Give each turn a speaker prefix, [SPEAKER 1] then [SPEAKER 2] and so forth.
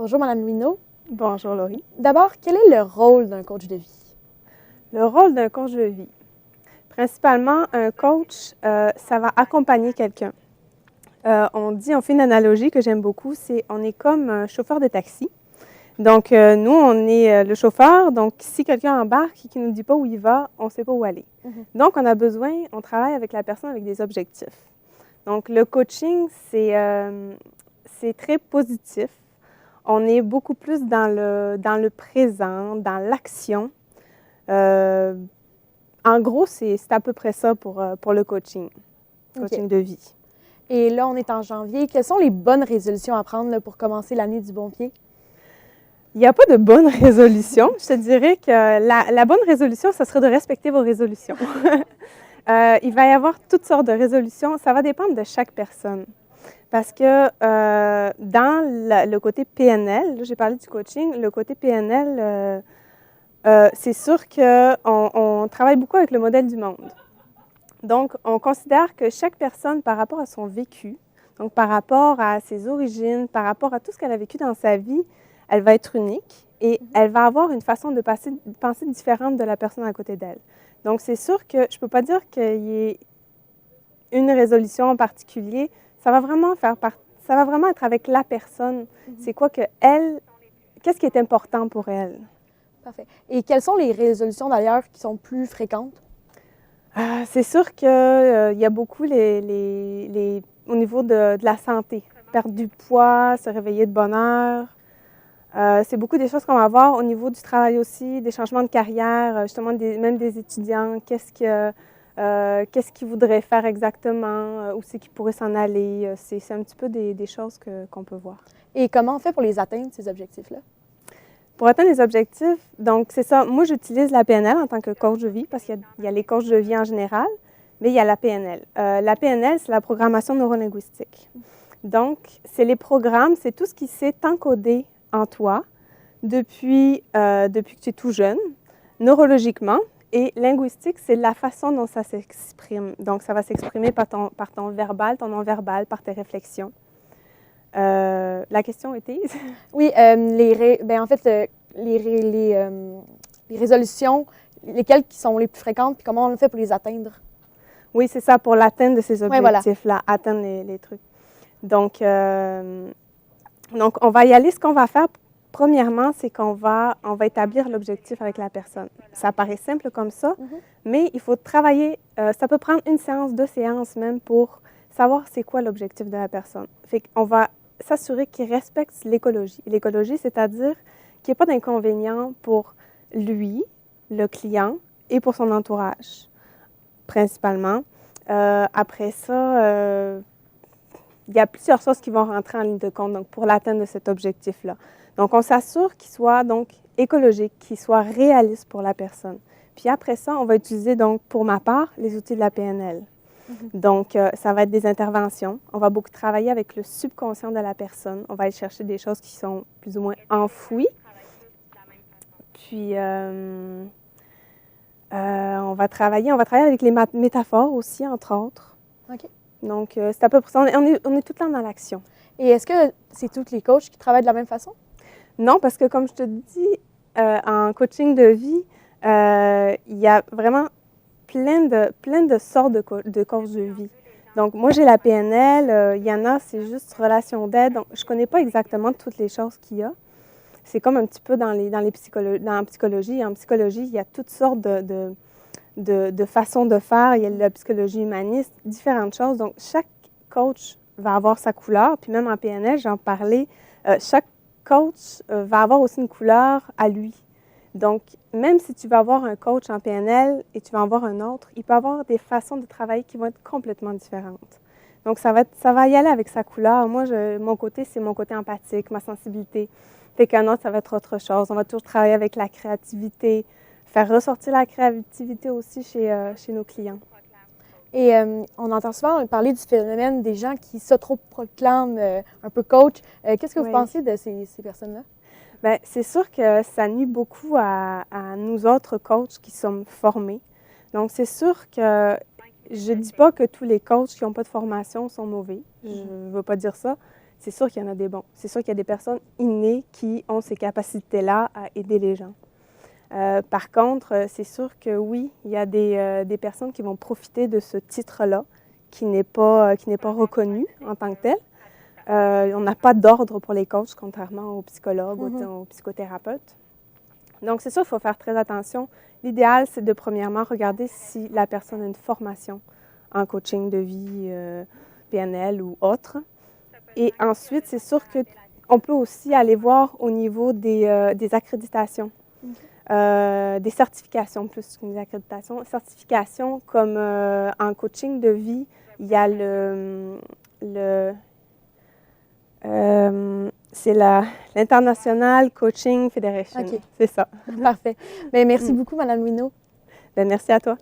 [SPEAKER 1] Bonjour, Madame Louineau.
[SPEAKER 2] Bonjour Laurie.
[SPEAKER 1] D'abord, quel est le rôle d'un coach de vie?
[SPEAKER 2] Le rôle d'un coach de vie. Principalement, un coach, ça va accompagner quelqu'un. On fait une analogie que j'aime beaucoup, c'est on est comme un chauffeur de taxi. Donc, nous, on est le chauffeur. Donc, si quelqu'un embarque et qu'il ne nous dit pas où il va, on ne sait pas où aller. Donc, on travaille avec la personne avec des objectifs. Donc, le coaching, c'est très positif. On est beaucoup plus dans le présent, dans l'action. En gros, c'est à peu près ça pour le coaching de vie.
[SPEAKER 1] Et là, on est en janvier. Quelles sont les bonnes résolutions à prendre là, pour commencer l'année du bon pied?
[SPEAKER 2] Il n'y a pas de bonne résolution. Je te dirais que la bonne résolution, ce serait de respecter vos résolutions. Il va y avoir toutes sortes de résolutions. Ça va dépendre de chaque personne. Parce que dans le côté PNL, j'ai parlé du coaching, le côté PNL, c'est sûr qu'on travaille beaucoup avec le modèle du monde. Donc, on considère que chaque personne, par rapport à son vécu, donc par rapport à ses origines, par rapport à tout ce qu'elle a vécu dans sa vie, elle va être unique et elle va avoir une façon de penser différente de la personne à côté d'elle. Donc, c'est sûr que je ne peux pas dire qu'il y ait une résolution en particulier. Ça va vraiment être avec la personne. C'est quoi qu'est-ce qui est important pour elle?
[SPEAKER 1] Parfait. Et quelles sont les résolutions d'ailleurs qui sont plus fréquentes?
[SPEAKER 2] C'est sûr qu'il y a beaucoup au niveau de la santé. Perdre du poids, se réveiller de bonne heure. C'est beaucoup des choses qu'on va avoir au niveau du travail aussi, des changements de carrière, justement même des étudiants. Qu'est-ce qu'ils voudraient faire exactement, où c'est qu'ils pourraient s'en aller. C'est un petit peu des choses qu'on peut voir.
[SPEAKER 1] Et comment on fait pour les atteindre, ces objectifs-là?
[SPEAKER 2] Pour atteindre les objectifs, donc c'est ça. Moi, j'utilise la PNL en tant que coach de vie parce qu'il y a les coachs de vie en général, mais il y a la PNL. La PNL, c'est la programmation neurolinguistique. Donc, c'est les programmes, c'est tout ce qui s'est encodé en toi depuis que tu es tout jeune, neurologiquement. Et linguistique, c'est la façon dont ça s'exprime. Donc, ça va s'exprimer par ton verbal, ton non-verbal, par tes réflexions. La question était?
[SPEAKER 1] Oui, en fait, les résolutions, lesquelles qui sont les plus fréquentes, puis comment on le fait pour les atteindre?
[SPEAKER 2] Oui, c'est ça, pour l'atteinte de ces objectifs-là,
[SPEAKER 1] oui, voilà.
[SPEAKER 2] Atteindre les trucs. Donc, on va y aller. Ce qu'on va faire, premièrement, c'est qu'on va établir l'objectif avec la personne. Ça paraît simple comme ça, mais il faut travailler. Ça peut prendre une séance, 2 séances même pour savoir c'est quoi l'objectif de la personne. Fait qu'on va s'assurer qu'il respecte l'écologie. L'écologie, c'est-à-dire qu'il n'y ait pas d'inconvénient pour lui, le client, et pour son entourage, principalement. Après ça, il y a plusieurs choses qui vont rentrer en ligne de compte donc, pour l'atteinte de cet objectif-là. Donc, on s'assure qu'il soit donc écologique, qu'il soit réaliste pour la personne. Puis après ça, on va utiliser donc, pour ma part, les outils de la PNL. Donc, ça va être des interventions. On va beaucoup travailler avec le subconscient de la personne. On va aller chercher des choses qui sont plus ou moins enfouies. Puis, on va travailler avec les métaphores aussi, entre autres.
[SPEAKER 1] OK.
[SPEAKER 2] Donc, c'est à peu près ça. On est tout le temps dans l'action.
[SPEAKER 1] Et est-ce que c'est tous les coachs qui travaillent de la même façon?
[SPEAKER 2] Non, parce que comme je te dis, en coaching de vie, il y a vraiment plein de sortes de coachs de vie. Donc, moi, j'ai la PNL. Il y en a, c'est juste relation d'aide. Donc, je ne connais pas exactement toutes les choses qu'il y a. C'est comme un petit peu dans la psychologie. En psychologie, il y a toutes sortes de façons de faire. Il y a la psychologie humaniste, différentes choses. Donc, chaque coach va avoir sa couleur. Puis même en PNL, j'en parlais, chaque coach va avoir aussi une couleur à lui. Donc, même si tu vas avoir un coach en PNL et tu vas en avoir un autre, il peut avoir des façons de travailler qui vont être complètement différentes. Donc, ça va y aller avec sa couleur. Moi, mon côté, c'est mon côté empathique, ma sensibilité. Fait qu'un autre, ça va être autre chose. On va toujours travailler avec la créativité, faire ressortir la créativité aussi chez nos clients.
[SPEAKER 1] Et on entend souvent parler du phénomène des gens qui s'autoproclament un peu coach. Qu'est-ce que vous pensez de ces personnes-là?
[SPEAKER 2] Bien, c'est sûr que ça nuit beaucoup à nous autres coachs qui sommes formés. Donc, c'est sûr que je ne dis pas que tous les coachs qui n'ont pas de formation sont mauvais. Je ne veux pas dire ça. c'est sûr qu'il y en a des bons. C'est sûr qu'il y a des personnes innées qui ont ces capacités-là à aider les gens. Par contre, c'est sûr que oui, il y a des personnes qui vont profiter de ce titre-là, qui n'est pas reconnu en tant que tel. On n'a pas d'ordre pour les coachs, contrairement aux psychologues, aux psychothérapeutes. Donc, c'est sûr, il faut faire très attention. L'idéal, c'est de premièrement regarder si la personne a une formation en coaching de vie, PNL ou autre. Et ensuite, c'est sûr qu'on peut aussi aller voir au niveau des accréditations, des certifications plus qu'une accréditation. Certifications comme en coaching de vie, il y a c'est l'International Coaching Federation.
[SPEAKER 1] Okay.
[SPEAKER 2] C'est ça.
[SPEAKER 1] Parfait. Bien, merci beaucoup, Mme Louineau.
[SPEAKER 2] Bien, merci à toi.